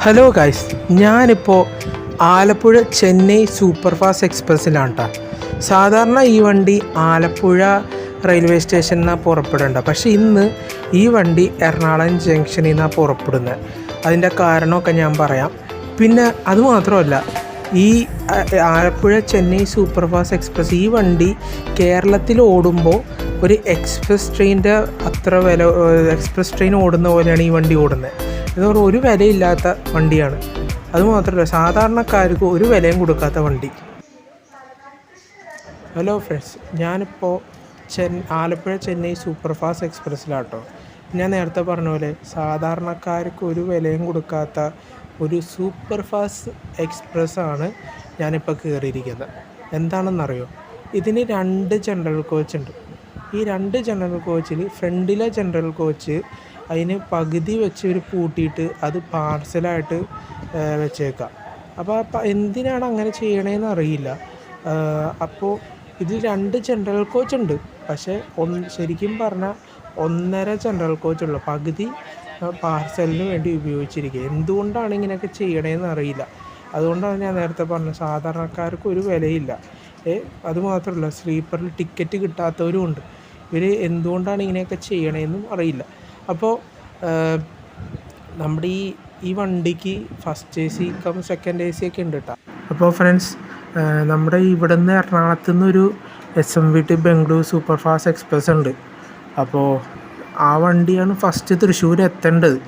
Hello guys, ഞാനിപ്പോൾ Alappuzha Chennai super fast എക്സ്പ്രസ്സിലാണ് കേട്ടോ. സാധാരണ ഈ വണ്ടി ആലപ്പുഴ റെയിൽവേ സ്റ്റേഷനിൽ നിന്നാണ് പുറപ്പെടേണ്ടത്. പക്ഷേ ഇന്ന് ഈ വണ്ടി എറണാകുളം ജംഗ്ഷനിൽ നിന്നാണ് പുറപ്പെടുന്നത്. അതിൻ്റെ കാരണമൊക്കെ ഞാൻ പറയാം. പിന്നെ അതുമാത്രമല്ല, ഈ Alappuzha Chennai super fast express ഈ വണ്ടി കേരളത്തിൽ ഓടുമ്പോൾ ഒരു എക്സ്പ്രസ് ട്രെയിനിൻ്റെ അത്ര വില, എക്സ്പ്രസ് ട്രെയിൻ ഓടുന്ന പോലെയാണ് ഈ വണ്ടി ഓടുന്നത്. എന്ന് പറഞ്ഞാൽ ഒരു വിലയില്ലാത്ത വണ്ടിയാണ്. അതുമാത്രമല്ല, സാധാരണക്കാർക്ക് ഒരു വിലയും കൊടുക്കാത്ത വണ്ടി. ഹലോ ഫ്രണ്ട്സ്, ഞാനിപ്പോൾ ആലപ്പുഴ ചെന്നൈ സൂപ്പർ ഫാസ്റ്റ് എക്സ്പ്രസ്സിലാട്ടോ. ഞാൻ നേരത്തെ പറഞ്ഞ പോലെ സാധാരണക്കാർക്ക് ഒരു വിലയും കൊടുക്കാത്ത ഒരു സൂപ്പർ ഫാസ്റ്റ് എക്സ്പ്രസ്സാണ് ഞാനിപ്പോൾ കയറിയിരിക്കുന്നത്. എന്താണെന്നറിയോ, ഇതിന് 2 ജനറൽ കോച്ച് ഉണ്ട്. ഈ 2 ജനറൽ കോച്ചിൽ ഫ്രണ്ടിലെ ജനറൽ കോച്ച് അതിന് പകുതി വെച്ച് ഒരു പൂട്ടിയിട്ട് അത് പാർസലായിട്ട് വെച്ചേക്കാം. അപ്പോൾ എന്തിനാണ് അങ്ങനെ ചെയ്യണതെന്ന് അറിയില്ല. അപ്പോൾ ഇതിൽ 2 ജനറൽ കോച്ച് ഉണ്ട്. പക്ഷേ ശരിക്കും പറഞ്ഞാൽ 1.5 ജനറൽ കോച്ചുള്ളൂ. പകുതി പാർസലിന് വേണ്ടി ഉപയോഗിച്ചിരിക്കുക. എന്തുകൊണ്ടാണ് ഇങ്ങനെയൊക്കെ ചെയ്യണതെന്ന് അറിയില്ല. അതുകൊണ്ടാണ് ഞാൻ നേരത്തെ പറഞ്ഞത്, സാധാരണക്കാർക്ക് ഒരു വിലയില്ല. അതുമാത്രമല്ല, സ്ലീപ്പറിൽ ടിക്കറ്റ് കിട്ടാത്തവരും ഉണ്ട്. ഇവർ എന്തുകൊണ്ടാണ് ഇങ്ങനെയൊക്കെ ചെയ്യണതെന്നും അറിയില്ല. അപ്പോൾ നമ്മുടെ ഈ വണ്ടിക്ക് first A C cum second A C ഒക്കെ ഉണ്ട് കേട്ടോ. അപ്പോൾ ഫ്രണ്ട്സ്, നമ്മുടെ ഇവിടെ നിന്ന് എറണാകുളത്ത് നിന്നൊരു SMVT Bengaluru super fast express ഉണ്ട്. അപ്പോൾ ആ വണ്ടിയാണ് ഫസ്റ്റ് തൃശ്ശൂർ എത്തേണ്ടത്.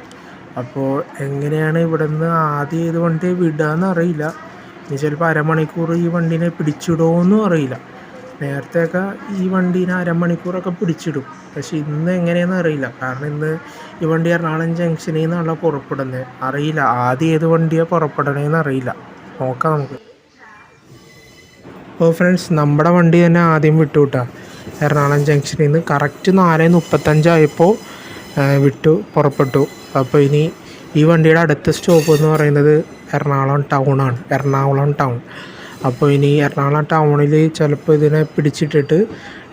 അപ്പോൾ എങ്ങനെയാണ് ഇവിടെ നിന്ന് ആദ്യം ഏത് വണ്ടി വിടുകയെന്ന് അറിയില്ല. ഇനി ചിലപ്പോൾ അരമണിക്കൂർ ഈ വണ്ടീനെ പിടിച്ചിടുമോയെന്നും അറിയില്ല. നേരത്തെയൊക്കെ ഈ വണ്ടീനെ അരമണിക്കൂറൊക്കെ പിടിച്ചിടും. പക്ഷേ ഇന്ന് എങ്ങനെയാണെന്ന് അറിയില്ല. കാരണം ഇന്ന് ഈ വണ്ടി എറണാകുളം ജംഗ്ഷനിൽ നിന്നുള്ള പുറപ്പെടുന്നത്. അറിയില്ല ആദ്യം ഏത് വണ്ടിയാണ് പുറപ്പെടണേന്ന് അറിയില്ല. നോക്കാം നമുക്ക്. അപ്പോൾ ഫ്രണ്ട്സ്, നമ്മുടെ വണ്ടി തന്നെ ആദ്യം വിട്ടു വിട്ടാ. എറണാകുളം ജംഗ്ഷനിൽ നിന്ന് കറക്റ്റ് 4:35 ആയപ്പോൾ പുറപ്പെട്ടു. അപ്പോൾ ഇനി ഈ വണ്ടിയുടെ അടുത്ത സ്റ്റോപ്പ് എന്ന് പറയുന്നത് എറണാകുളം ടൗണാണ്. എറണാകുളം ടൗൺ. അപ്പോൾ ഇനി എറണാകുളം ടൗണിൽ ചിലപ്പോൾ ഇതിനെ പിടിച്ചിട്ടിട്ട്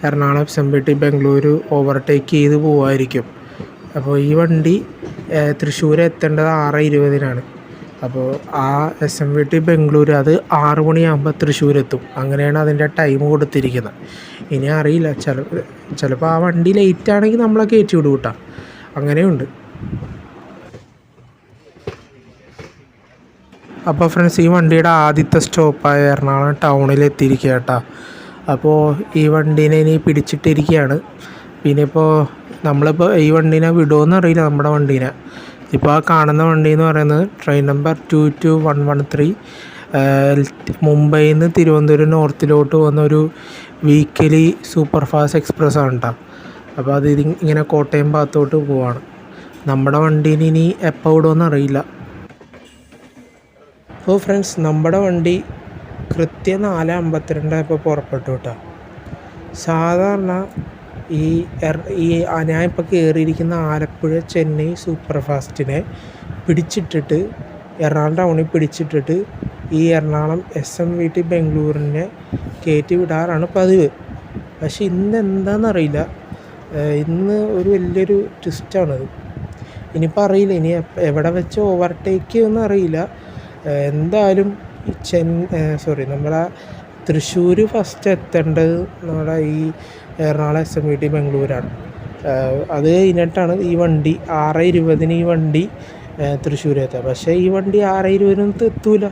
എറണാകുളം SMVT ബംഗളൂരു ഓവർടേക്ക് ചെയ്ത് പോവുമായിരിക്കും. അപ്പോൾ ഈ വണ്ടി തൃശ്ശൂർ എത്തേണ്ടത് 6:20-നാണ്. അപ്പോൾ ആ SMVT ബംഗളൂരു അത് 6 മണിയാകുമ്പോൾ തൃശ്ശൂരെത്തും. അങ്ങനെയാണ് അതിൻ്റെ ടൈം കൊടുത്തിരിക്കുന്നത്. ഇനി അറിയില്ല, ചിലപ്പോൾ ആ വണ്ടി ലേറ്റ് ആണെങ്കിൽ നമ്മളെ കയറ്റി വിടും കേട്ടോ. അങ്ങനെയുണ്ട്. അപ്പോൾ ഫ്രണ്ട്സ്, ഈ വണ്ടിയുടെ ആദ്യത്തെ സ്റ്റോപ്പായ എറണാകുളം ടൗണിൽ എത്തിയിരിക്കുക കേട്ടോ. അപ്പോൾ ഈ വണ്ടീനെ ഇനി പിടിച്ചിട്ടിരിക്കുകയാണ്. പിന്നെ ഇപ്പോൾ നമ്മളിപ്പോൾ ഈ വണ്ടീനെ വിടുമോയെന്ന് അറിയില്ല. നമ്മുടെ വണ്ടീനെ ഇപ്പോൾ ആ കാണുന്ന വണ്ടി എന്ന് പറയുന്നത് ട്രെയിൻ നമ്പർ 22113 മുംബൈയിൽ നിന്ന് തിരുവനന്തപുരം നോർത്തിലോട്ട് വന്നൊരു വീക്കലി സൂപ്പർ ഫാസ്റ്റ് എക്സ്പ്രസ് ആണ് കേട്ടോ. അപ്പോൾ അത് ഇങ്ങനെ കോട്ടയം ഭാഗത്തോട്ട് പോവാണ്. നമ്മുടെ വണ്ടീന് ഇനി എപ്പോൾ വിടുമെന്ന് അറിയില്ല. അപ്പോൾ ഫ്രണ്ട്സ്, നമ്മുടെ വണ്ടി കൃത്യം 4:52 ആയപ്പോൾ പുറപ്പെട്ടു കേട്ടോ. സാധാരണ ഈ ഞാനിപ്പോൾ കയറിയിരിക്കുന്ന ആലപ്പുഴ ചെന്നൈ സൂപ്പർ ഫാസ്റ്റിനെ പിടിച്ചിട്ടിട്ട് എറണാകുളം ടൗണിൽ പിടിച്ചിട്ടിട്ട് ഈ എറണാകുളം SMVT ബംഗളൂരിനെ കയറ്റി വിടാറാണ് പതിവ്. പക്ഷെ ഇന്ന് എന്താണെന്നറിയില്ല, ഇന്ന് ഒരു വലിയൊരു ട്വിസ്റ്റാണത്. ഇനിയിപ്പോൾ അറിയില്ല ഇനി എവിടെ വെച്ച് ഓവർടേക്ക് ചെയ്യുമെന്ന് അറിയില്ല. എന്തായാലും നമ്മളെ തൃശ്ശൂർ ഫസ്റ്റ് എത്തേണ്ടത് നമ്മുടെ ഈ എറണാകുളം SMVT ബംഗളൂരാണ്. അത് കഴിഞ്ഞിട്ടാണ് ഈ വണ്ടി 6:20-ന് ഈ വണ്ടി തൃശ്ശൂർ എത്തുക. പക്ഷേ ഈ വണ്ടി 6:20-നൊന്നും എത്തൂല.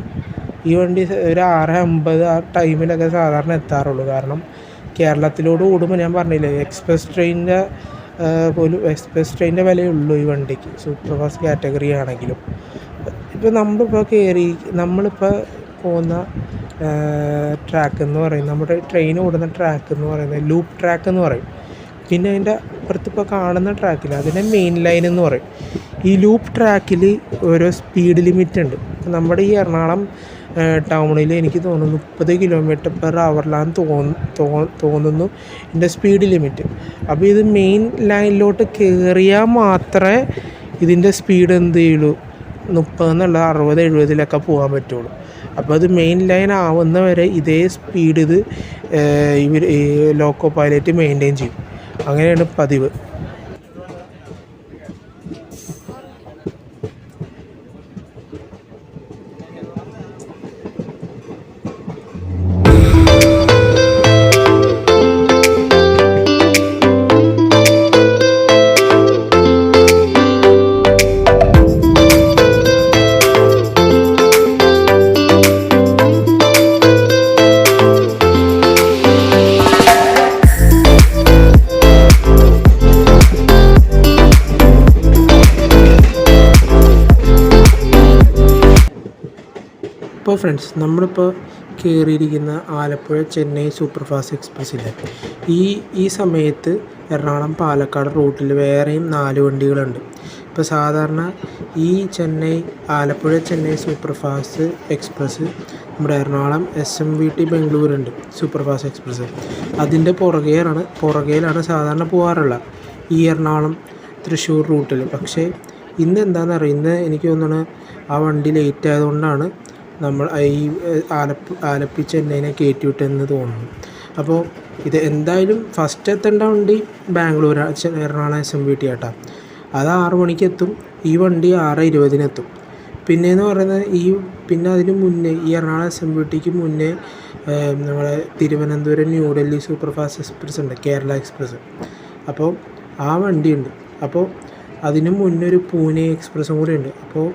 ഈ വണ്ടി ഒരു 6:50 ആ ടൈമിലൊക്കെ സാധാരണ എത്താറുള്ളൂ. കാരണം കേരളത്തിലോട് ഓടുമ്പോൾ ഞാൻ പറഞ്ഞില്ലേ, എക്സ്പ്രസ് ട്രെയിനിൻ്റെ വിലയുള്ളൂ ഈ വണ്ടിക്ക്, സൂപ്പർ ഫാസ്റ്റ് കാറ്റഗറി ആണെങ്കിലും. ഇപ്പോൾ നമ്മളിപ്പോൾ പോകുന്ന ട്രാക്ക് എന്ന് പറയുന്നത്, നമ്മുടെ ട്രെയിൻ ഓടുന്ന ട്രാക്ക് എന്ന് പറയുന്നത് ലൂപ്പ് ട്രാക്ക് എന്ന് പറയും. പിന്നെ അതിൻ്റെ അപ്പുറത്തിപ്പോൾ കാണുന്ന ട്രാക്കിൽ അതിനെ മെയിൻ ലൈൻ എന്ന് പറയും. ഈ ലൂപ്പ് ട്രാക്കിൽ ഓരോ സ്പീഡ് ലിമിറ്റ് ഉണ്ട്. നമ്മുടെ ഈ എറണാകുളം ടൗണിൽ എനിക്ക് തോന്നുന്നു 30 km/hലാണ് തോന്നുന്നു ഇതിൻ്റെ സ്പീഡ് ലിമിറ്റ്. അപ്പോൾ ഇത് മെയിൻ ലൈനിലോട്ട് കയറിയാൽ മാത്രമേ ഇതിൻ്റെ സ്പീഡ് എന്ത് ചെയ്യുള്ളൂ, 30 എന്നുള്ള 60-70 പോകാൻ പറ്റുള്ളൂ. അപ്പോൾ അത് മെയിൻ ലൈൻ ആവുന്നവരെ ഇതേ സ്പീഡ് ഇവർ ലോക്കോ പൈലറ്റ് മെയിൻറ്റെയിൻ ചെയ്യും. അങ്ങനെയാണ് പതിവ്. അപ്പോൾ ഫ്രണ്ട്സ്, നമ്മളിപ്പോൾ കയറിയിരിക്കുന്ന ആലപ്പുഴ ചെന്നൈ സൂപ്പർ ഫാസ്റ്റ് എക്സ്പ്രസ്സിലെ ഈ സമയത്ത് എറണാകുളം പാലക്കാട് റൂട്ടിൽ വേറെയും 4 വണ്ടികളുണ്ട്. ഇപ്പോൾ സാധാരണ ഈ Alappuzha Chennai super fast express നമ്മുടെ എറണാകുളം SMVT ബംഗളൂരുണ്ട് സൂപ്പർ ഫാസ്റ്റ് എക്സ്പ്രസ്. അതിൻ്റെ പുറകയിലാണ് സാധാരണ പോകാറുള്ളത് ഈ എറണാകുളം തൃശ്ശൂർ റൂട്ടിൽ. പക്ഷേ ഇന്ന് എന്താണെന്നറിയാം, ഇന്ന് എനിക്ക് തോന്നുന്നു ആ വണ്ടി ലേറ്റ് ആയതുകൊണ്ടാണ് നമ്മൾ ഈ ആലപ്പി ചെന്നൈനെ കയറ്റി വിട്ടെന്ന് തോന്നുന്നു. അപ്പോൾ ഇത് എന്തായാലും ഫസ്റ്റ് എത്തേണ്ട വണ്ടി ബാംഗ്ലൂർ എറണാകുളം SMVT ആട്ടാ. അത് 6 മണിക്ക് എത്തും. ഈ വണ്ടി 6:20 എത്തും. പിന്നെയെന്ന് പറയുന്നത് പിന്നെ അതിന് മുന്നേ ഈ എറണാകുളം SMVTക്ക് മുന്നേ നമ്മളെ Thiruvananthapuram New Delhi super fast express ഉണ്ട്, കേരള എക്സ്പ്രസ്. അപ്പോൾ ആ വണ്ടിയുണ്ട്. അപ്പോൾ അതിന് മുന്നേ ഒരു പൂനെ എക്സ്പ്രസ്സും കൂടെ ഉണ്ട്. അപ്പോൾ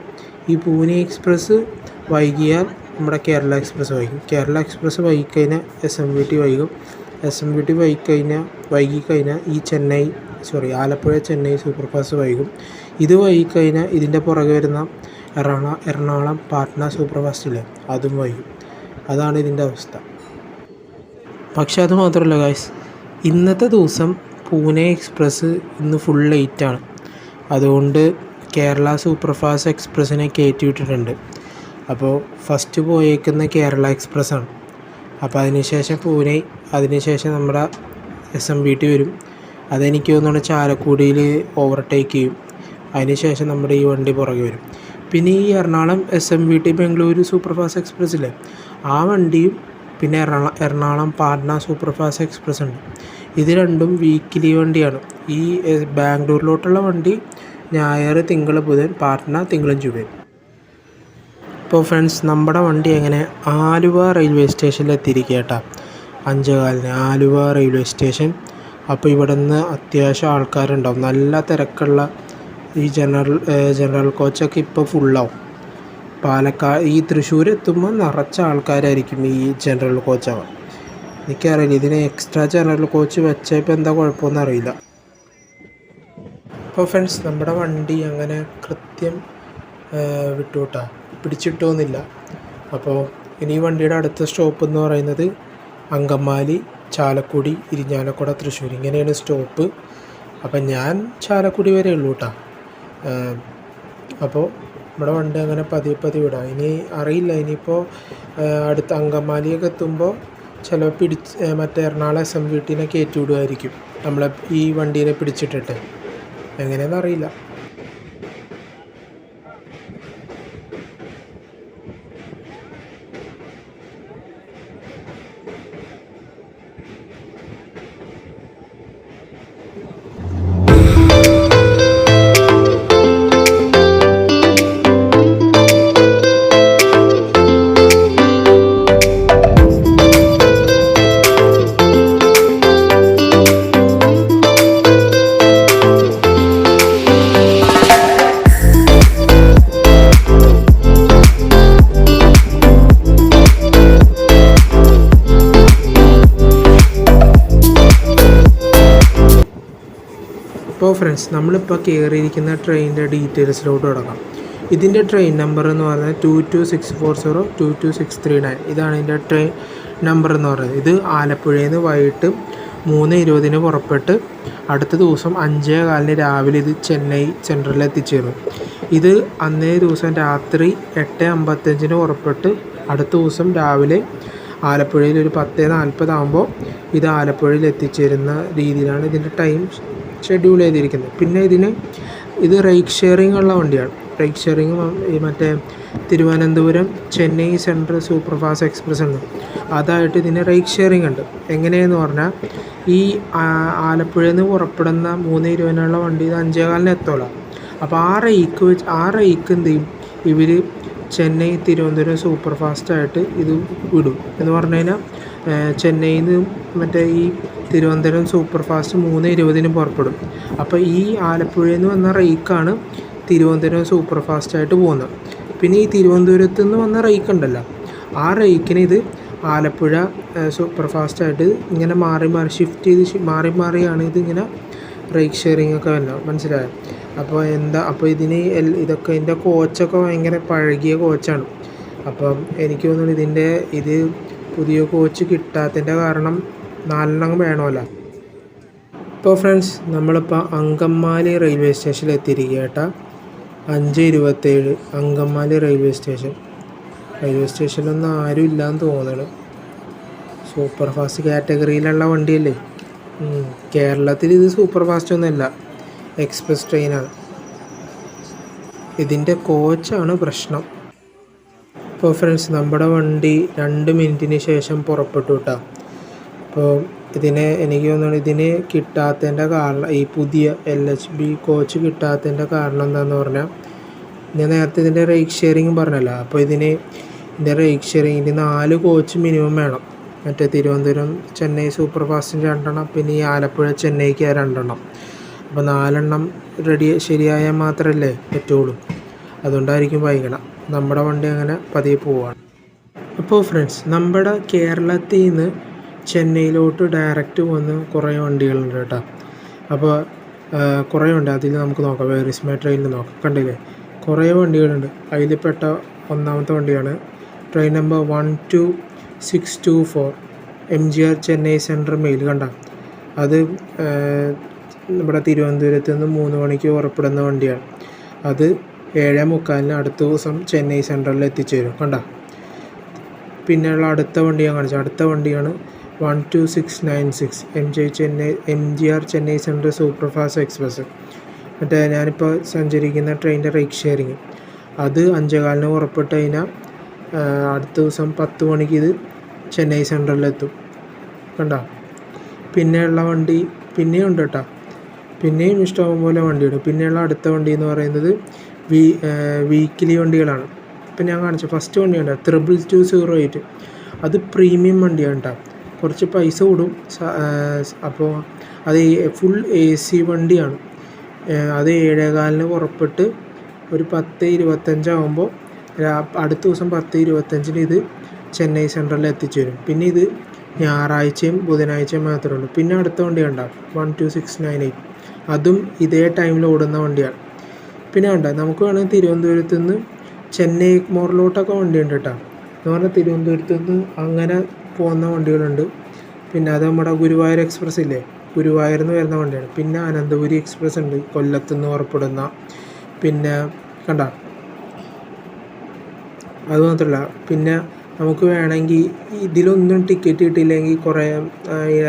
ഈ പൂനെ എക്സ്പ്രസ് വൈകിയാൽ നമ്മുടെ കേരള എക്സ്പ്രസ് വൈകും. കേരള എക്സ്പ്രസ് വൈകിക്കഴിഞ്ഞാൽ SMVT വൈകും. SMVT വൈകിക്കഴിഞ്ഞാൽ ഈ ആലപ്പുഴ ചെന്നൈ സൂപ്പർ ഫാസ്റ്റ് വൈകും. ഇത് വൈകിക്കഴിഞ്ഞാൽ ഇതിൻ്റെ പുറകെ വരുന്ന എറണാകുളം പാട്ന സൂപ്പർ ഫാസ്റ്റില്ലേ, അതും വൈകും. അതാണ് ഇതിൻ്റെ അവസ്ഥ. പക്ഷെ അത് മാത്രമല്ല ഗൈസ്, ഇന്നത്തെ ദിവസം പൂനെ എക്സ്പ്രസ് ഇന്ന് ഫുൾ ലേറ്റാണ്. അതുകൊണ്ട് കേരള സൂപ്പർ ഫാസ്റ്റ് എക്സ്പ്രസ്സിനെ കയറ്റി വിട്ടിട്ടുണ്ട്. അപ്പോൾ ഫസ്റ്റ് പോയേക്കുന്ന കേരള എക്സ്പ്രസ്സാണ്. അപ്പോൾ അതിനുശേഷം പൂനെ, അതിനുശേഷം നമ്മുടെ SMVT വരും. അതെനിക്ക് തോന്നുന്നു ചാലക്കുടിയിൽ ഓവർടേക്ക് ചെയ്യും. അതിനുശേഷം നമ്മുടെ ഈ വണ്ടി പുറകെ വരും. പിന്നെ ഈ Ernakulam SMVT Bengaluru super fast എക്സ്പ്രസ്സില്ലേ, ആ വണ്ടിയും പിന്നെ Ernakulam Patna super fast express ഉണ്ട്. ഇത് രണ്ടും വീക്കിലി വണ്ടിയാണ്. ഈ ബാംഗ്ലൂരിലോട്ടുള്ള വണ്ടി ഞായർ, തിങ്കൾ, ബുധൻ, പാട്ന തിങ്കളും ചൊവ്വയും. ഇപ്പോൾ ഫ്രണ്ട്സ്, നമ്മുടെ വണ്ടി എങ്ങനെ ആലുവ റെയിൽവേ സ്റ്റേഷനിൽ എത്തിയിരിക്കുക കേട്ടോ. 5:15 ആലുവ റെയിൽവേ സ്റ്റേഷൻ. അപ്പോൾ ഇവിടെ നിന്ന് അത്യാവശ്യം ആൾക്കാരുണ്ടാവും. നല്ല തിരക്കുള്ള ഈ ജനറൽ കോച്ചൊക്കെ ഇപ്പോൾ ഫുള്ളാവും. ഈ തൃശ്ശൂർ എത്തുമ്പോൾ നിറച്ച ആൾക്കാരായിരിക്കും ഈ ജനറൽ കോച്ചാവാൻ. എനിക്കറിയില്ല ഇതിന് എക്സ്ട്രാ ജനറൽ കോച്ച് വെച്ചപ്പോൾ എന്താ കുഴപ്പമൊന്നും അറിയില്ല. അപ്പോൾ ഫ്രണ്ട്സ്, നമ്മുടെ വണ്ടി അങ്ങനെ കൃത്യം വിട്ടുവിട്ടാ, പിടിച്ചിട്ടൊന്നുമില്ല. അപ്പോൾ ഇനി വണ്ടിയുടെ അടുത്ത സ്റ്റോപ്പ് എന്ന് പറയുന്നത് അങ്കമാലി, ചാലക്കുടി, ഇരിഞ്ഞാലക്കുട, തൃശ്ശൂർ, ഇങ്ങനെയാണ് സ്റ്റോപ്പ്. അപ്പം ഞാൻ ചാലക്കുടി വരെ ഉള്ളൂ കേട്ടോ. അപ്പോൾ നമ്മുടെ വണ്ടി അങ്ങനെ പതിയെ വിടാം. ഇനി അറിയില്ല, ഇനിയിപ്പോൾ അടുത്ത അങ്കമാലിയൊക്കെ എത്തുമ്പോൾ ചിലപ്പോൾ മറ്റേ എറണാകുളം SMVTനെ കയറ്റി വിടുമായിരിക്കും, നമ്മളെ ഈ വണ്ടീനെ പിടിച്ചിട്ടിട്ട്. എങ്ങനെയെന്ന് അറിയില്ല. അപ്പോൾ ഫ്രണ്ട്സ്, നമ്മളിപ്പോൾ കയറിയിരിക്കുന്ന ട്രെയിനിൻ്റെ ഡീറ്റെയിൽസിലോട്ട് തുടങ്ങാം. ഇതിൻ്റെ ട്രെയിൻ നമ്പർ എന്ന് പറയുന്നത് 22640 22639. ഇതാണ് ഇതിൻ്റെ ട്രെയിൻ നമ്പർ എന്ന് പറയുന്നത്. ഇത് ആലപ്പുഴയിൽ നിന്ന് വൈകിട്ട് 3:20 പുറപ്പെട്ട് അടുത്ത ദിവസം 5:15 രാവിലെ ഇത് ചെന്നൈ സെൻട്രലിൽ എത്തിച്ചേരും. ഇത് അന്നേ ദിവസം രാത്രി 8:55 പുറപ്പെട്ട് അടുത്ത ദിവസം രാവിലെ ആലപ്പുഴയിൽ ഒരു 10:40 ആകുമ്പോൾ ഇത് ആലപ്പുഴയിൽ എത്തിച്ചേരുന്ന രീതിയിലാണ് ഇതിൻ്റെ ടൈം ഷെഡ്യൂൾ ചെയ്തിരിക്കുന്നത്. പിന്നെ ഇത് റൈഡ് ഷെയറിംഗ് ഉള്ള വണ്ടിയാണ്. റൈഡ് ഷെയറിംഗ് മറ്റേ Thiruvananthapuram Chennai central super fast express ഉണ്ട്, അതായിട്ട് ഇതിന് റൈഡ് ഷെയറിംഗ് ഉണ്ട്. എങ്ങനെയെന്ന് പറഞ്ഞാൽ ഈ ആലപ്പുഴയിൽ നിന്ന് പുറപ്പെടുന്ന 3:20 വണ്ടി ഇത് 5:15 എത്തോളാം. അപ്പോൾ ആ റൈക്ക് എന്ത് ചെയ്യും, ഇവർ ചെന്നൈ തിരുവനന്തപുരം സൂപ്പർ ഫാസ്റ്റായിട്ട് ഇത് വിടും. എന്ന് പറഞ്ഞു കഴിഞ്ഞാൽ ചെന്നൈയിൽ നിന്ന് മറ്റേ ഈ തിരുവനന്തപുരം സൂപ്പർ ഫാസ്റ്റ് 3:20 പുറപ്പെടും. അപ്പോൾ ഈ ആലപ്പുഴയിൽ നിന്ന് വന്ന റൈക്കാണ് തിരുവനന്തപുരം സൂപ്പർ ഫാസ്റ്റായിട്ട് പോകുന്നത്. പിന്നെ ഈ തിരുവനന്തപുരത്ത് നിന്ന് വന്ന റൈക്ക് ഉണ്ടല്ലോ, ആ റൈക്കിന് ഇത് ആലപ്പുഴ സൂപ്പർ ഫാസ്റ്റായിട്ട് ഇങ്ങനെ ഷിഫ്റ്റ് ചെയ്ത് മാറിയാണ് ഇതിങ്ങനെ റൈഡ് ഷെയറിംഗ് ഒക്കെ വരുന്നത്. മനസ്സിലായോ? അപ്പോൾ ഇതിന് ഇതൊക്കെ ഇതിൻ്റെ കോച്ചൊക്കെ ഭയങ്കര പഴകിയ കോച്ചാണ്. അപ്പം എനിക്ക് തോന്നുന്നു ഇത് പുതിയ കോച്ച് കിട്ടാത്തതിൻ്റെ കാരണം 4 വേണമല്ലോ. ഇപ്പോൾ ഫ്രണ്ട്സ് നമ്മളിപ്പോൾ അങ്കമാലി റെയിൽവേ സ്റ്റേഷനിൽ എത്തിയിരിക്കുക കേട്ടോ. 5:27 അങ്കമാലി റെയിൽവേ സ്റ്റേഷനിലൊന്നും ആരും ഇല്ലയെന്ന് തോന്നുന്നു. സൂപ്പർ ഫാസ്റ്റ് കാറ്റഗറിയിലുള്ള വണ്ടിയല്ലേ. കേരളത്തിൽ ഇത് സൂപ്പർ ഫാസ്റ്റ് ഒന്നുമല്ല, എക്സ്പ്രസ് ട്രെയിനാണ്. ഇതിൻ്റെ കോച്ചാണ് പ്രശ്നം. ഇപ്പോൾ ഫ്രണ്ട്സ് നമ്മുടെ വണ്ടി 2 മിനിറ്റിന് ശേഷം പുറപ്പെട്ടു കേട്ടോ. അപ്പോൾ എനിക്ക് തോന്നുന്നു ഇതിന് കിട്ടാത്തതിൻ്റെ കാരണം, ഈ പുതിയ LHB കോച്ച് കിട്ടാത്തതിൻ്റെ കാരണം എന്താണെന്ന് പറഞ്ഞാൽ, ഞാൻ നേരത്തെ ഇതിൻ്റെ റേറ്റ് ഷെയറിങ് പറഞ്ഞല്ലോ. അപ്പോൾ ഇതിൻ്റെ റേറ്റ് ഷെയറിങ്ങിന് 4 കോച്ച് മിനിമം വേണം. മറ്റേ തിരുവനന്തപുരം ചെന്നൈ സൂപ്പർ ഫാസ്റ്റിന് 2 പിന്നെ ഈ ആലപ്പുഴ ചെന്നൈക്ക് 2. അപ്പോൾ 4 ശരിയായാൽ മാത്രമല്ലേ പറ്റുള്ളൂ. അതുകൊണ്ടായിരിക്കും വൈകണം. നമ്മുടെ വണ്ടി അങ്ങനെ പതിയെ പോവുകയാണ്. അപ്പോൾ ഫ്രണ്ട്സ്, നമ്മുടെ കേരളത്തിൽ നിന്ന് ചെന്നൈയിലോട്ട് ഡയറക്റ്റ് വന്ന് കുറേ വണ്ടികളുണ്ട് കേട്ടോ. അപ്പോൾ കുറേ ഉണ്ട്. അതിൽ നമുക്ക് നോക്കാം. വേറിസ്മ ട്രെയിനിൽ നോക്കാം. കണ്ടില്ലേ, കുറേ വണ്ടികളുണ്ട്. അതിൽപ്പെട്ട 1ാമത്തെ വണ്ടിയാണ് train number 12624 MGR Chennai central mail. കണ്ട, അത് നമ്മുടെ തിരുവനന്തപുരത്ത് നിന്ന് 3 മണിക്ക് പുറപ്പെടുന്ന വണ്ടിയാണ്. അത് 7:45 അടുത്ത ദിവസം ചെന്നൈ സെൻട്രലിൽ എത്തിച്ചേരും. കണ്ട, പിന്നെയുള്ള അടുത്ത വണ്ടി ഞാൻ കാണിച്ചു. അടുത്ത വണ്ടിയാണ് 12696 MGR Chennai central super fast express. മറ്റേ ഞാനിപ്പോൾ സഞ്ചരിക്കുന്ന ട്രെയിനിൻ്റെ റേറ്റ് ഷെയറിങ്. അത് 5:15 പുറപ്പെട്ട് കഴിഞ്ഞാൽ അടുത്ത ദിവസം 10 മണിക്ക് ഇത് ചെന്നൈ സെൻട്രലിലെത്തും. കണ്ട, പിന്നെയുള്ള വണ്ടി പിന്നെയും ഉണ്ട് കേട്ടോ. പിന്നെയും ഇഷ്ടം പോലെ വണ്ടിയുണ്ട്. പിന്നെയുള്ള അടുത്ത വണ്ടി എന്ന് പറയുന്നത് വീക്കിലി വണ്ടികളാണ്. ഇപ്പം ഞാൻ കാണിച്ച ഫസ്റ്റ് വണ്ടിയുണ്ട് 2208. അത് പ്രീമിയം വണ്ടിയാണ് കേട്ടോ. കുറച്ച് പൈസ കൂടും. അപ്പോൾ അത് ഫുൾ AC വണ്ടിയാണ്. അത് 7:15 പുറപ്പെട്ട് ഒരു 10:25 ആകുമ്പോൾ അടുത്ത ദിവസം 10:25 ഇത് ചെന്നൈ സെൻട്രലിൽ എത്തിച്ചേരും. പിന്നെ ഇത് ഞായറാഴ്ചയും ബുധനാഴ്ചയും മാത്രമേ ഉള്ളൂ. പിന്നെ അടുത്ത വണ്ടി ഉണ്ടാവും 12698. അതും ഇതേ ടൈമിൽ ഓടുന്ന വണ്ടിയാണ്. പിന്നെ നമുക്ക് വേണമെങ്കിൽ തിരുവനന്തപുരത്ത് നിന്ന് ചെന്നൈ എഗ്മോറിലോട്ടൊക്കെ വണ്ടിയുണ്ട് കേട്ടോ. എന്ന് പറഞ്ഞാൽ തിരുവനന്തപുരത്ത് നിന്ന് അങ്ങനെ പോകുന്ന വണ്ടികളുണ്ട്. പിന്നെ അത് നമ്മുടെ ഗുരുവായൂർ എക്സ്പ്രസ് ഇല്ലേ, ഗുരുവായൂരിൽ നിന്ന് വരുന്ന വണ്ടിയാണ്. പിന്നെ അനന്തപുരി എക്സ്പ്രസ് ഉണ്ട്, കൊല്ലത്ത് നിന്ന് പുറപ്പെടുന്ന. പിന്നെ കണ്ട, അതുമാത്രമല്ല, പിന്നെ നമുക്ക് വേണമെങ്കിൽ ഇതിലൊന്നും ടിക്കറ്റ് കിട്ടിയില്ലെങ്കിൽ കുറേ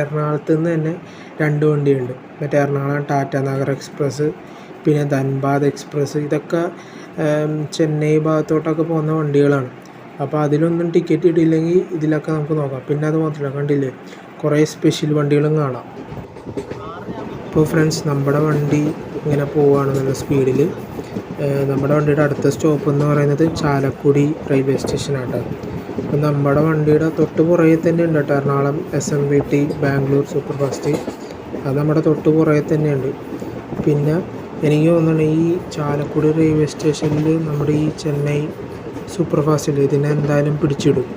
എറണാകുളത്ത് നിന്ന് തന്നെ 2 വണ്ടിയുണ്ട്. മറ്റേ എറണാകുളം ടാറ്റാനഗർ എക്സ്പ്രസ്, പിന്നെ ധൻബാദ് എക്സ്പ്രസ്. ഇതൊക്കെ ചെന്നൈ ഭാഗത്തോട്ടൊക്കെ പോകുന്ന വണ്ടികളാണ്. അപ്പോൾ അതിലൊന്നും ടിക്കറ്റ് കിട്ടിയില്ലെങ്കിൽ ഇതിലൊക്കെ നമുക്ക് നോക്കാം. പിന്നെ അത് മാത്രമല്ല, കണ്ടില്ലേ, കുറേ സ്പെഷ്യൽ വണ്ടികളും കാണാം. ഇപ്പോൾ ഫ്രണ്ട്സ്, നമ്മുടെ വണ്ടി ഇങ്ങനെ പോവുകയാണ് നല്ല സ്പീഡിൽ. നമ്മുടെ വണ്ടിയുടെ അടുത്ത സ്റ്റോപ്പ് എന്ന് പറയുന്നത് ചാലക്കുടി റെയിൽവേ സ്റ്റേഷനാണ്. അപ്പോൾ നമ്മുടെ വണ്ടിയുടെ തൊട്ട് പുറകെ തന്നെ ഉണ്ട് കേട്ടോ Ernakulam SMVT Bangalore super fast. അത് നമ്മുടെ തൊട്ട് പുറകെ തന്നെയുണ്ട്. പിന്നെ എനിക്ക് തോന്നുന്നു ഈ ചാലക്കുടി റെയിൽവേ സ്റ്റേഷനിൽ നമ്മുടെ ഈ ചെന്നൈ സൂപ്പർ ഫാസ്റ്റിൽ ഇതിനെ എന്തായാലും പിടിച്ചിടും.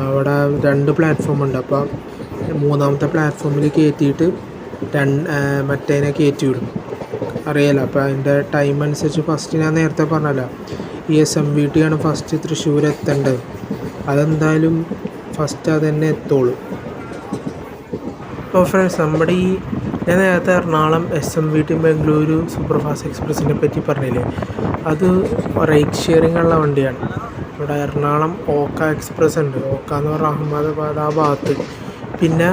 അവിടെ 2 പ്ലാറ്റ്ഫോം ഉണ്ട്. അപ്പോൾ 3ാമത്തെ പ്ലാറ്റ്ഫോമിൽ കയറ്റിയിട്ട് മറ്റേനെ കയറ്റി വിടും, അറിയാലോ. അപ്പോൾ അതിൻ്റെ ടൈം അനുസരിച്ച് ഫസ്റ്റ് ഞാൻ നേരത്തെ പറഞ്ഞല്ലോ, ഈ SMVT ആണ് ഫസ്റ്റ് തൃശ്ശൂർ എത്തേണ്ടത്. അതെന്തായാലും ഫസ്റ്റ് അത് തന്നെ എത്തുള്ളൂ. അപ്പോൾ ഫ്രണ്ട്സ്, നമ്മുടെ ഞാൻ നേരത്തെ Ernakulam SMVT Bengaluru super fast എക്സ്പ്രസിനെ പറ്റി പറഞ്ഞില്ലേ, അത് റേറ്റ് ഷെയറിംഗ് ഉള്ള വണ്ടിയാണ്. ഇവിടെ എറണാകുളം ഓക്ക എക്സ്പ്രസ് ഉണ്ട്. ഓക്ക എന്ന് പറഞ്ഞാൽ അഹമ്മദാബാദ് ആ ഭാഗത്ത്. പിന്നെ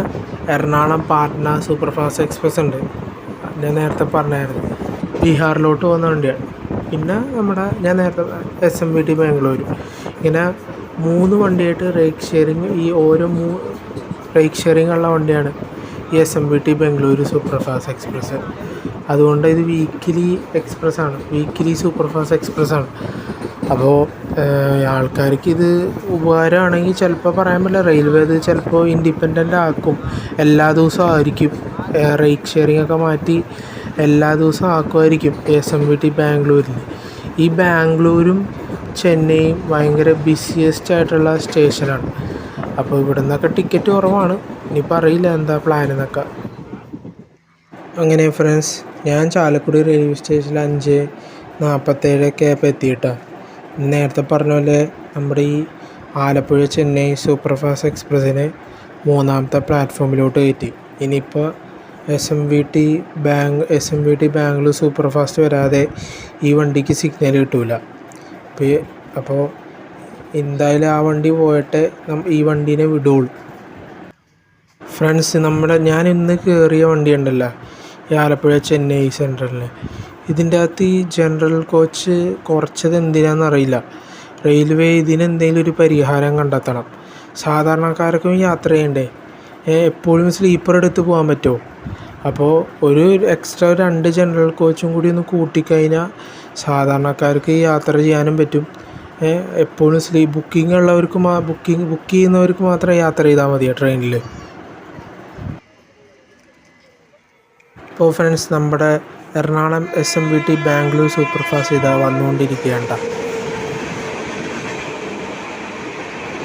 Ernakulam Patna super fast express ഉണ്ട്, ഞാൻ നേരത്തെ പറഞ്ഞായിരുന്നു, ബീഹാറിലോട്ട് പോകുന്ന വണ്ടിയാണ്. പിന്നെ ഞാൻ നേരത്തെ SMVT ബാംഗ്ലൂർ. ഇങ്ങനെ 3 വണ്ടിയായിട്ട് റേറ്റ് ഷെയറിങ്, ഈ ഓരോ റേറ്റ് ഷെയറിങ് ഉള്ള വണ്ടിയാണ് ഈ SMVT Bangalore super fast express. അതുകൊണ്ട് ഇത് വീക്കിലി എക്സ്പ്രസ്സാണ്, വീക്കിലി സൂപ്പർ ഫാസ്റ്റ് എക്സ്പ്രസ്സാണ്. അപ്പോൾ ആൾക്കാർക്ക് ഇത് ഉപകാരമാണെങ്കിൽ ചിലപ്പോൾ പറയാൻ പറ്റില്ല. റെയിൽവേ ഇത് ചിലപ്പോൾ ഇൻഡിപെൻഡൻ്റ് ആക്കും, എല്ലാ ദിവസവും ആയിരിക്കും. റേറ്റ് ഷെയറിംഗ് ഒക്കെ മാറ്റി എല്ലാ ദിവസവും ആക്കുമായിരിക്കും SMVT ബാംഗ്ലൂരിൽ. ഈ ബാംഗ്ലൂരും ചെന്നൈയും ഭയങ്കര ബിസിയസ്റ്റ് ആയിട്ടുള്ള സ്റ്റേഷനാണ്. അപ്പോൾ ഇവിടെ നിന്നൊക്കെ ടിക്കറ്റ് കുറവാണ്. ഇനിയിപ്പോൾ അറിയില്ല എന്താ പ്ലാൻ എന്നൊക്കെ. അങ്ങനെ ഫ്രണ്ട്സ്, ഞാൻ ചാലക്കുടി റെയിൽവേ സ്റ്റേഷനിൽ 5:47 ആയപ്പോൾ എത്തിയിട്ടാണ്. നേരത്തെ പറഞ്ഞ പോലെ നമ്മുടെ ഈ ആലപ്പുഴ ചെന്നൈ സൂപ്പർ ഫാസ്റ്റ് എക്സ്പ്രസ്സിനെ 3ാമത്തെ പ്ലാറ്റ്ഫോമിലോട്ട് കയറ്റി. ഇനിയിപ്പോൾ SMVT ബാംഗ്ലൂർ സൂപ്പർ ഫാസ്റ്റ് വരാതെ ഈ വണ്ടിക്ക് സിഗ്നൽ കിട്ടില്ല. അപ്പോൾ എന്തായാലും ആ വണ്ടി പോയിട്ട് ഈ വണ്ടീനെ വിടുള്ളൂ. ഫ്രണ്ട്സ്, ഞാൻ ഇന്ന് കയറിയ വണ്ടി ഉണ്ടല്ലോ, ഈ ആലപ്പുഴ ചെന്നൈ സെൻട്രലിൽ, ഇതിൻ്റെ അകത്ത് ഈ ജനറൽ കോച്ച് കുറച്ചത് എന്തിനാണെന്നറിയില്ല. റെയിൽവേ ഇതിനെന്തെങ്കിലും ഒരു പരിഹാരം കണ്ടെത്തണം. സാധാരണക്കാർക്കും യാത്ര ചെയ്യണ്ടേ, എപ്പോഴും സ്ലീപ്പർ എടുത്ത് പോകാൻ പറ്റുമോ? അപ്പോൾ ഒരു എക്സ്ട്രാ 2 ജനറൽ കോച്ചും കൂടി ഒന്ന് കൂട്ടിക്കഴിഞ്ഞാൽ സാധാരണക്കാർക്ക് യാത്ര ചെയ്യാനും പറ്റും. എപ്പോഴും ബുക്ക് ചെയ്യുന്നവർക്ക് മാത്രം യാത്ര ചെയ്താൽ മതിയോ ട്രെയിനിൽ? ഇപ്പോൾ ഫ്രണ്ട്സ്, നമ്മുടെ Ernakulam SMVT Bangalore super fast ഇതാ വന്നുകൊണ്ടിരിക്കുകയാണ്.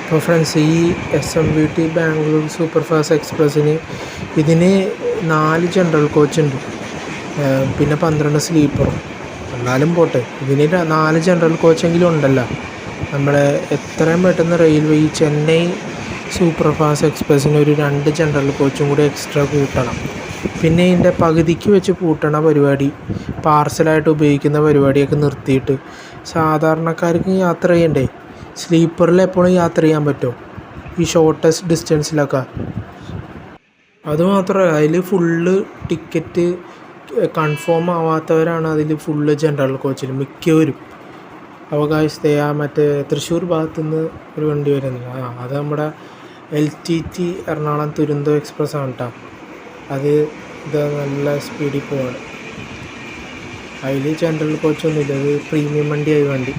അപ്പോൾ ഫ്രണ്ട്സ്, ഈ SMVT ബാംഗ്ലൂർ സൂപ്പർ ഫാസ്റ്റ് എക്സ്പ്രസ്സിന് ഇതിന് 4 ജനറൽ കോച്ചുണ്ട്, പിന്നെ 12 സ്ലീപ്പറും. എന്നാലും പോട്ടെ, ഇതിന് 4 ജനറൽ കോച്ചെങ്കിലും ഉണ്ടല്ലോ. നമ്മളെ എത്രയും പെട്ടെന്ന് റെയിൽവേ ഈ ചെന്നൈ സൂപ്പർ ഫാസ്റ്റ് എക്സ്പ്രസ്സിന് ഒരു 2 ജനറൽ കോച്ചും കൂടി എക്സ്ട്രാ കൂട്ടണം. പിന്നെ ഇതിൻ്റെ പകുതിക്ക് വെച്ച് പൂട്ടണ പരിപാടി, പാർസലായിട്ട് ഉപയോഗിക്കുന്ന പരിപാടിയൊക്കെ നിർത്തിയിട്ട് സാധാരണക്കാർക്ക് യാത്ര ചെയ്യണ്ടേ? സ്ലീപ്പറിൽ എപ്പോഴും യാത്ര ചെയ്യാൻ പറ്റുമോ ഈ ഷോർട്ടസ്റ്റ് ഡിസ്റ്റൻസിലൊക്കെ? അതുമാത്രമല്ല, അതിൽ ഫുള്ള് ടിക്കറ്റ് കൺഫേം ആവാത്തവരാണ് അതിൽ ഫുള്ള് ജനറൽ കോച്ചിൽ മിക്കവരും. അവകാശത്തെ മറ്റേ തൃശ്ശൂർ ഭാഗത്തുനിന്ന് ഒരു വണ്ടി വരുന്നത്, അത് നമ്മുടെ LTT എറണാകുളം തുരന്തോ എക്സ്പ്രസ് ആണ് കേട്ടോ. ഇത് നല്ല സ്പീഡിൽ പോവാണ്. അതിൽ ജനറൽ കോച്ചൊന്നുമില്ല, ഇത് പ്രീമിയം വണ്ടിയായി വണ്ടി.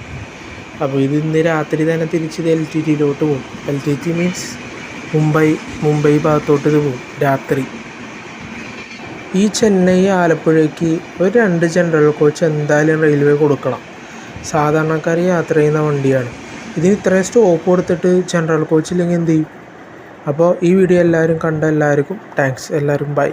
അപ്പോൾ ഇത് ഇന്ന് രാത്രി തന്നെ തിരിച്ച് LTTയിലോട്ട് പോകും. LTT മീൻസ് മുംബൈ ഭാഗത്തോട്ട് ഇത് പോകും രാത്രി. ഈ ചെന്നൈ ആലപ്പുഴയ്ക്ക് ഒരു 2 ജനറൽ കോച്ച് എന്തായാലും റെയിൽവേ കൊടുക്കണം. സാധാരണക്കാർ യാത്ര ചെയ്യുന്ന വണ്ടിയാണ്. ഇതിന് ഇത്രയും സ്റ്റോപ്പ് കൊടുത്തിട്ട് ജനറൽ കോച്ചില്ലെങ്കിൽ എന്ത് ചെയ്യും? അപ്പോൾ ഈ വീഡിയോ എല്ലാവരും കണ്ട എല്ലാവർക്കും താങ്ക്സ്. എല്ലാവരും ബൈ.